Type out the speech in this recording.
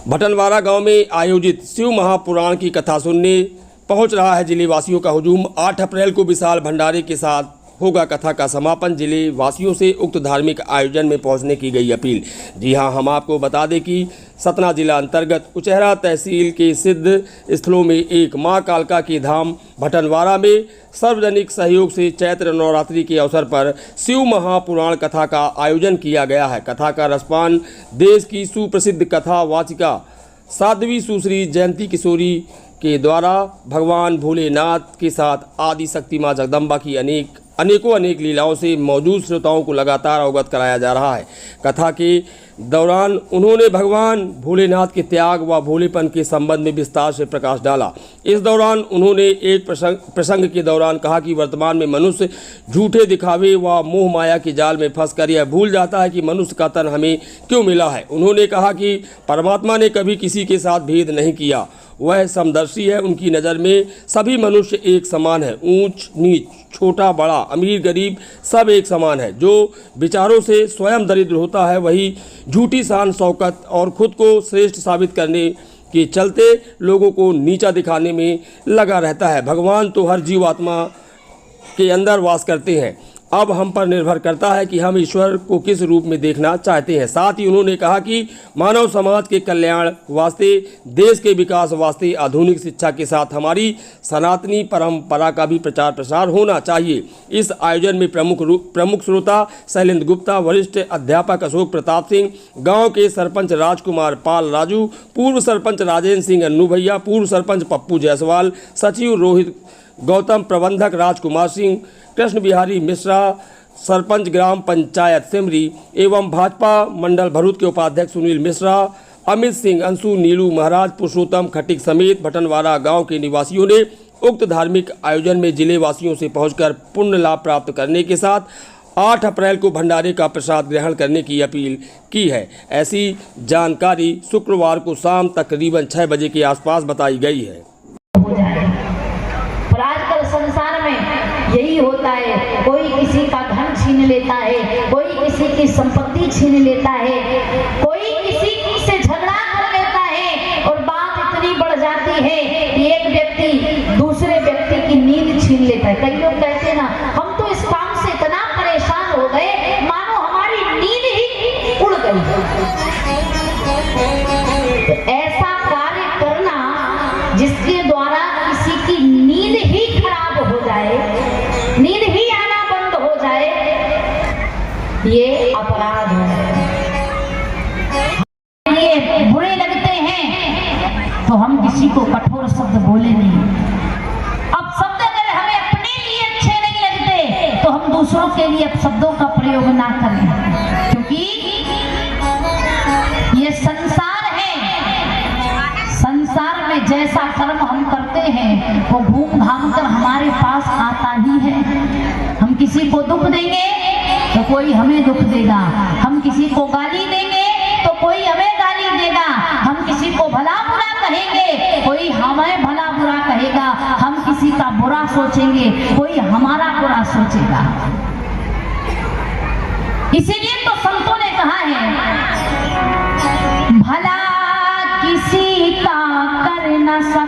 भटनवारा गांव में आयोजित शिव महापुराण की कथा सुनने पहुंच रहा है जिले वासियों का हुजूम। 8 अप्रैल को विशाल भंडारे के साथ होगा कथा का समापन। जिले वासियों से उक्त धार्मिक आयोजन में पहुंचने की गई अपील। जी हां, हम आपको बता दें कि सतना जिला अंतर्गत उचेहरा तहसील के सिद्ध स्थलों में एक मां कालका के धाम भटनवारा में सार्वजनिक सहयोग से चैत्र नवरात्रि के अवसर पर शिव महापुराण कथा का आयोजन किया गया है। कथा का रसपान देश की सुप्रसिद्ध कथा वाचिका साध्वी सुश्री जयंती किशोरी के द्वारा भगवान भोलेनाथ के साथ आदि शक्ति मां जगदम्बा की अनेकों लीलाओं से मौजूद श्रोताओं को लगातार अवगत कराया जा रहा है। कथा के दौरान उन्होंने भगवान भोलेनाथ के त्याग व भोलेपन के संबंध में विस्तार से प्रकाश डाला। इस दौरान उन्होंने एक प्रसंग के दौरान कहा कि वर्तमान में मनुष्य झूठे दिखावे व मोह माया के जाल में फंसकर यह भूल जाता है कि मनुष्य का तन हमें क्यों मिला है। उन्होंने कहा कि परमात्मा ने कभी किसी के साथ भेद नहीं किया, वह समदर्शी है। उनकी नज़र में सभी मनुष्य एक समान है, ऊंच नीच, छोटा बड़ा, अमीर गरीब सब एक समान है। जो विचारों से स्वयं दरिद्र होता है वही झूठी शान शौकत और खुद को श्रेष्ठ साबित करने के चलते लोगों को नीचा दिखाने में लगा रहता है। भगवान तो हर जीवात्मा के अंदर वास करते हैं, अब हम पर निर्भर करता है कि हम ईश्वर को किस रूप में देखना चाहते हैं। साथ ही उन्होंने कहा कि मानव समाज के कल्याण वास्ते, देश के विकास वास्ते आधुनिक शिक्षा के साथ हमारी सनातनी परंपरा का भी प्रचार प्रसार होना चाहिए। इस आयोजन में प्रमुख श्रोता शैलेंद्र गुप्ता, वरिष्ठ अध्यापक अशोक प्रताप सिंह, गाँव के सरपंच राजकुमार पाल राजू, पूर्व सरपंच राजेंद्र सिंह अन्नू भैया, पूर्व सरपंच पप्पू जायसवाल, सचिव रोहित गौतम, प्रबंधक राजकुमार सिंह, कृष्ण बिहारी मिश्रा, सरपंच ग्राम पंचायत सिमरी एवं भाजपा मंडल भरूच के उपाध्यक्ष सुनील मिश्रा, अमित सिंह, अंशु, नीलू महाराज, पुरुषोत्तम खटिक समेत भटनवारा गांव के निवासियों ने उक्त धार्मिक आयोजन में जिले वासियों से पहुंचकर पुण्य लाभ प्राप्त करने के साथ 8 अप्रैल को भंडारे का प्रसाद ग्रहण करने की अपील की है। ऐसी जानकारी शुक्रवार को शाम तकरीबन 6 बजे के आसपास बताई गई है। आजकल संसार में यही होता है, कोई किसी का धन छीन लेता है, कोई किसी की संपत्ति छीन लेता है, कोई किसी से झगड़ा कर लेता है और बात इतनी बढ़ जाती है कि एक व्यक्ति दूसरे व्यक्ति की नींद छीन लेता है। कई लोग कहते हैं ना, हम तो इस काम से इतना परेशान हो गए मानो हमारी नींद ही उड़ गई। तो ऐसा कार्य करना जिसके द्वारा किसी की नींद ही खराब हो जाए, नींद ही आना बंद हो जाए, ये अपराध है। ये बुरे लगते हैं तो हम किसी को कठोर शब्द बोले नहीं। अब शब्द अगर हमें अपने लिए अच्छे नहीं लगते तो हम दूसरों के लिए शब्दों का प्रयोग ना करें, क्योंकि ये संसार है। संसार में जैसा कर्म हम करते हैं वो घूम घाम कर हमारे पास आता ही है। हम किसी को दुख देंगे तो कोई हमें दुख देगा, हम किसी को गाली देंगे तो कोई हमें गाली देगा, हम किसी को भला बुरा कहेंगे कोई हमें भला बुरा कहेगा, हम किसी का बुरा सोचेंगे कोई हमारा बुरा सोचेगा। इसीलिए तो संतों ने कहा है, भला किसी का कर न सकता।